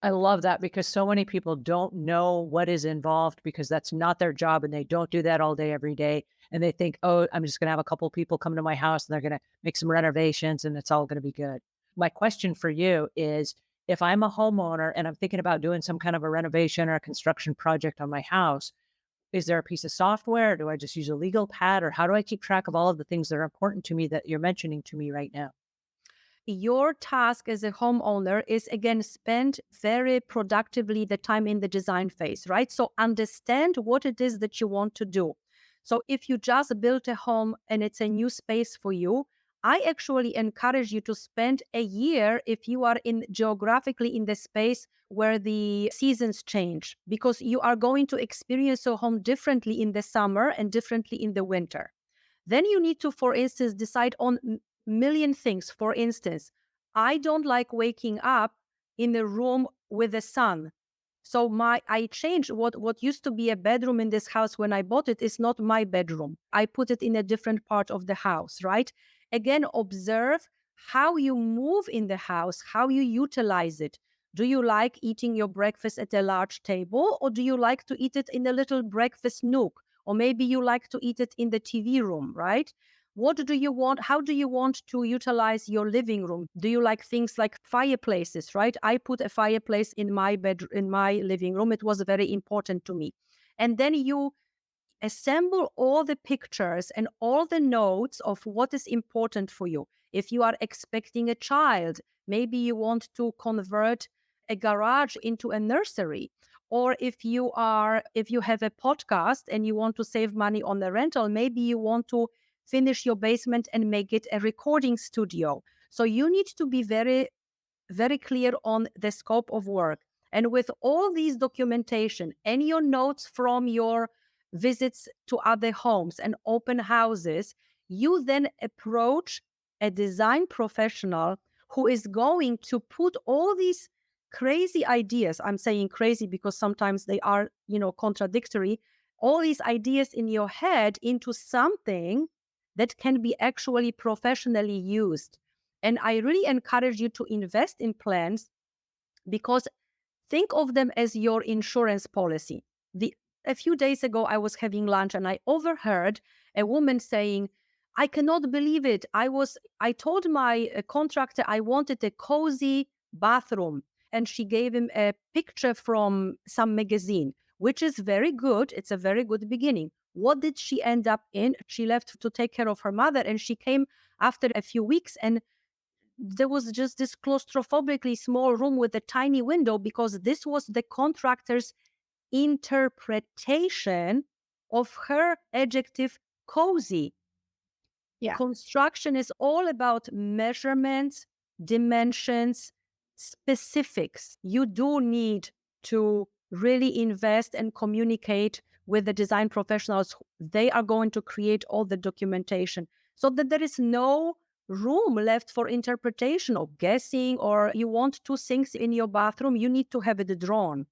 I love that because so many people don't know what is involved because that's not their job and they don't do that all day, every day. And they think, oh, I'm just going to have a couple people come to my house and they're going to make some renovations and it's all going to be good. My question for you is if I'm a homeowner and I'm thinking about doing some kind of a renovation or a construction project on my house, is there a piece of software? Or do I just use a legal pad or how do I keep track of all of the things that are important to me that you're mentioning to me right now? Your task as a homeowner is again spend very productively the time in the design phase, right? So understand what it is that you want to do. So if you just built a home and it's a new space for you, I actually encourage you to spend a year if you are in geographically in the space where the seasons change, because you are going to experience your home differently in the summer and differently in the winter. Then you need to, for instance, decide on million things. For instance, I don't like waking up in a room with the sun. So I changed what used to be a bedroom in this house when I bought it is not my bedroom. I put it in a different part of the house, right? Again, observe how you move in the house, how you utilize it. Do you like eating your breakfast at a large table or do you like to eat it in a little breakfast nook? Or maybe you like to eat it in the TV room, right? What do you want? How do you want to utilize your living room? Do you like things like fireplaces, right? I put a fireplace in my bed, in my living room. It was very important to me. And then you assemble all the pictures and all the notes of what is important for you. If you are expecting a child, maybe you want to convert a garage into a nursery. Or if you have a podcast and you want to save money on the rental, maybe you want to finish your basement and make it a recording studio. So you need to be very, very clear on the scope of work. And with all these documentation and your notes from your visits to other homes and open houses, you then approach a design professional who is going to put all these crazy ideas. I'm saying crazy because sometimes they are, contradictory. All these ideas in your head into something that can be actually professionally used. And I really encourage you to invest in plans because think of them as your insurance policy. A few days ago, I was having lunch and I overheard a woman saying, I cannot believe it. I told my contractor I wanted a cozy bathroom. And she gave him a picture from some magazine, which is very good. It's a very good beginning. What did she end up in? She left to take care of her mother and she came after a few weeks and there was just this claustrophobically small room with a tiny window because this was the contractor's interpretation of her adjective cozy. Yeah. Construction is all about measurements, dimensions, specifics. You do need to really invest and communicate with the design professionals. They are going to create all the documentation so that there is no room left for interpretation or guessing, or you want two sinks in your bathroom, you need to have it drawn.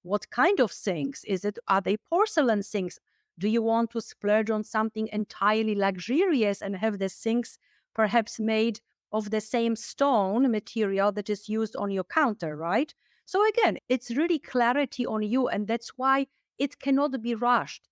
What kind of sinks? Are they porcelain sinks? Do you want to splurge on something entirely luxurious and have the sinks perhaps made of the same stone material that is used on your counter, right? So again, it's really clarity on you, and that's why it cannot be rushed.